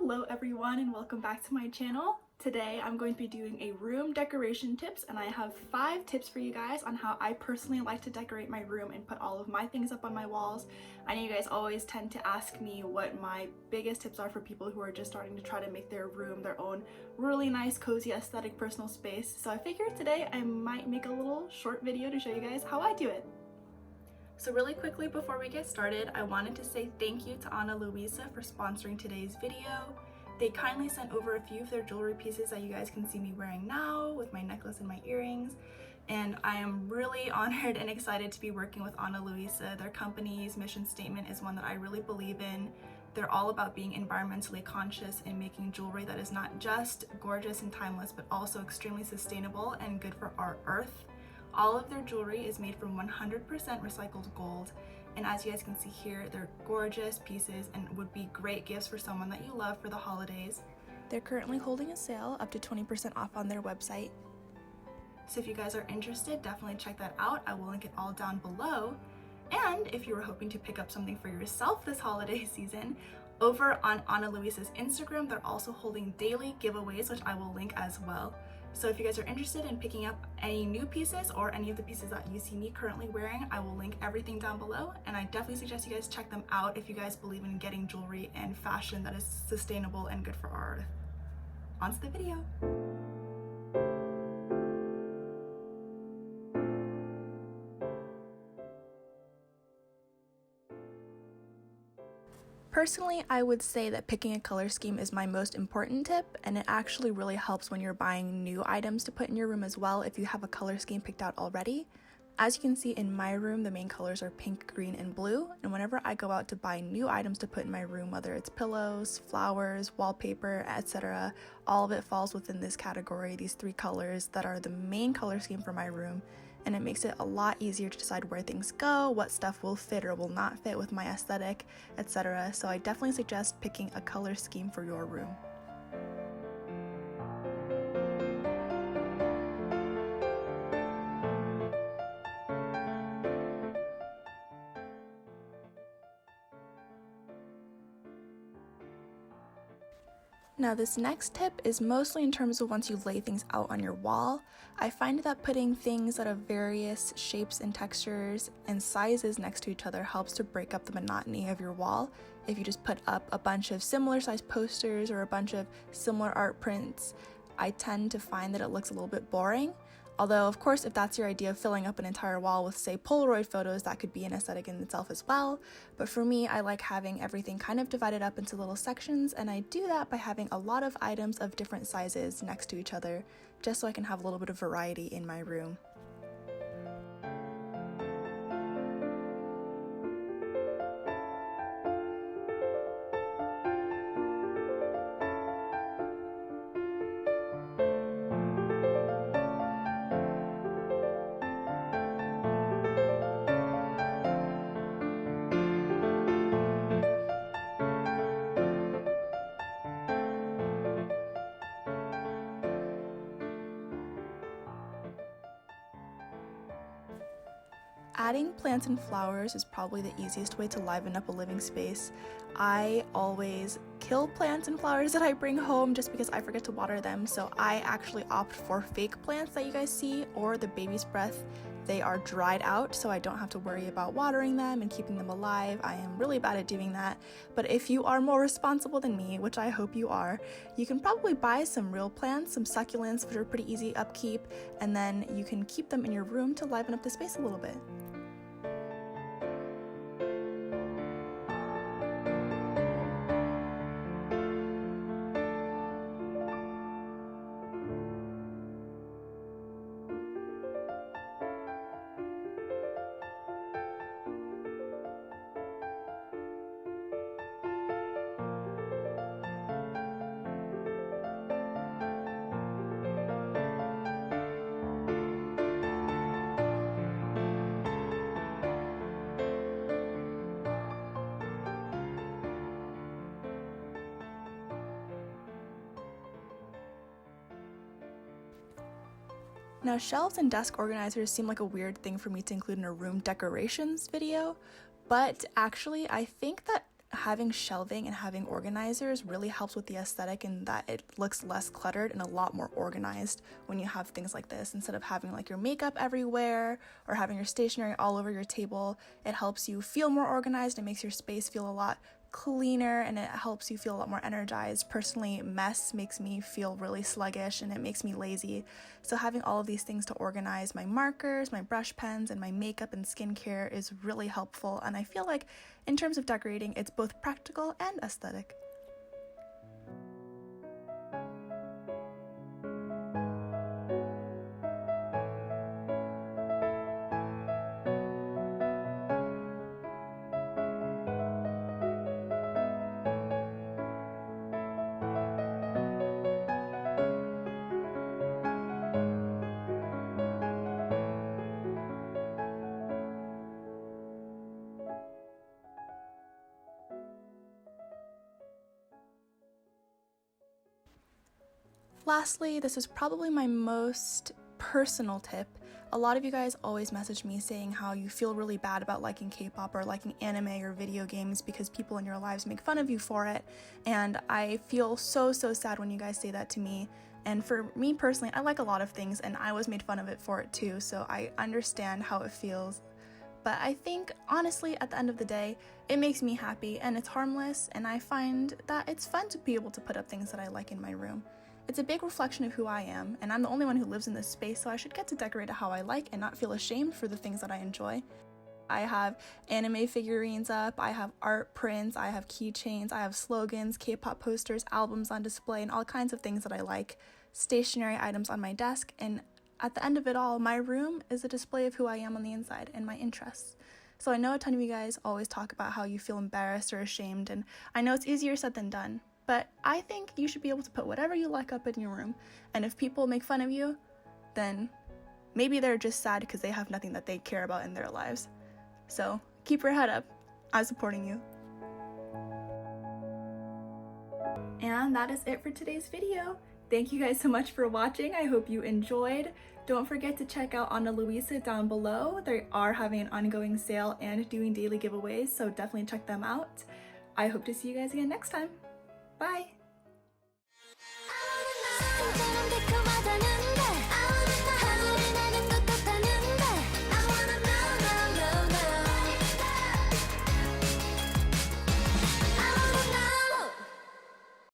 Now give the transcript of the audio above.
Hello everyone and welcome back to my channel. Today I'm going to be doing a room decoration tips, and I have 5 tips for you guys on how I personally like to decorate my room and put all of my things up on my walls. I know you guys always tend to ask me what my biggest tips are for people who are just starting to try to make their room their own really nice, cozy, aesthetic personal space. So I figured today I might make a little short video to show you guys how I do it. So really quickly before we get started, I wanted to say thank you to Luisa for sponsoring today's video. They kindly sent over a few of their jewelry pieces that you guys can see me wearing now with my necklace and my earrings. And I am really honored and excited to be working with Luisa. Their company's mission statement is one that I really believe in. They're all about being environmentally conscious and making jewelry that is not just gorgeous and timeless, but also extremely sustainable and good for our earth. All of their jewelry is made from 100% recycled gold, and as you guys can see here, they're gorgeous pieces and would be great gifts for someone that you love for the holidays. They're currently holding a sale up to 20% off on their website. So if you guys are interested, definitely check that out. I will link it all down below. And if you were hoping to pick up something for yourself this holiday season, over on Luisa's Instagram, they're also holding daily giveaways, which I will link as well. So if you guys are interested in picking up any new pieces or any of the pieces that you see me currently wearing, I will link everything down below, and I definitely suggest you guys check them out if you guys believe in getting jewelry and fashion that is sustainable and good for our earth. On to the video. Personally, I would say that picking a color scheme is my most important tip, and it actually really helps when you're buying new items to put in your room as well if you have a color scheme picked out already. As you can see in my room, the main colors are pink, green, and blue, and whenever I go out to buy new items to put in my room, whether it's pillows, flowers, wallpaper, etc., all of it falls within this category, these 3 colors that are the main color scheme for my room. And it makes it a lot easier to decide where things go, what stuff will fit or will not fit with my aesthetic, etc. So I definitely suggest picking a color scheme for your room. Now this next tip is mostly in terms of once you lay things out on your wall. I find that putting things that have various shapes and textures and sizes next to each other helps to break up the monotony of your wall. If you just put up a bunch of similar sized posters or a bunch of similar art prints, I tend to find that it looks a little bit boring. Although, of course, if that's your idea of filling up an entire wall with, say, Polaroid photos, that could be an aesthetic in itself as well. But for me, I like having everything kind of divided up into little sections, and I do that by having a lot of items of different sizes next to each other, just so I can have a little bit of variety in my room. Adding plants and flowers is probably the easiest way to liven up a living space. I always kill plants and flowers that I bring home just because I forget to water them, so I actually opt for fake plants that you guys see, or the baby's breath. They are dried out, so I don't have to worry about watering them and keeping them alive. I am really bad at doing that, but if you are more responsible than me, which I hope you are, you can probably buy some real plants, some succulents, which are pretty easy upkeep, and then you can keep them in your room to liven up the space a little bit. Now, shelves and desk organizers seem like a weird thing for me to include in a room decorations video, but actually I think that having shelving and having organizers really helps with the aesthetic in that it looks less cluttered and a lot more organized when you have things like this. Instead of having like your makeup everywhere or having your stationery all over your table, it helps you feel more organized. It makes your space feel a lot cleaner and it helps you feel a lot more energized. Personally, mess makes me feel really sluggish and it makes me lazy. So having all of these things to organize my markers, my brush pens, and my makeup and skincare is really helpful, and I feel like in terms of decorating, it's both practical and aesthetic. Lastly, this is probably my most personal tip. A lot of you guys always message me saying how you feel really bad about liking K-pop or liking anime or video games because people in your lives make fun of you for it, and I feel so sad when you guys say that to me. And for me personally, I like a lot of things and I was made fun of it for it too, so I understand how it feels. But I think, honestly, at the end of the day, it makes me happy and it's harmless, and I find that it's fun to be able to put up things that I like in my room. It's a big reflection of who I am, and I'm the only one who lives in this space, so I should get to decorate it how I like and not feel ashamed for the things that I enjoy. I have anime figurines up, I have art prints, I have keychains, I have slogans, K-pop posters, albums on display, and all kinds of things that I like, stationery items on my desk, and at the end of it all, my room is a display of who I am on the inside and my interests. So I know a ton of you guys always talk about how you feel embarrassed or ashamed, and I know it's easier said than done. But I think you should be able to put whatever you like up in your room. And if people make fun of you, then maybe they're just sad because they have nothing that they care about in their lives. So keep your head up. I'm supporting you. And that is it for today's video. Thank you guys so much for watching. I hope you enjoyed. Don't forget to check out Ana Luisa down below. They are having an ongoing sale and doing daily giveaways, so definitely check them out. I hope to see you guys again next time. Bye!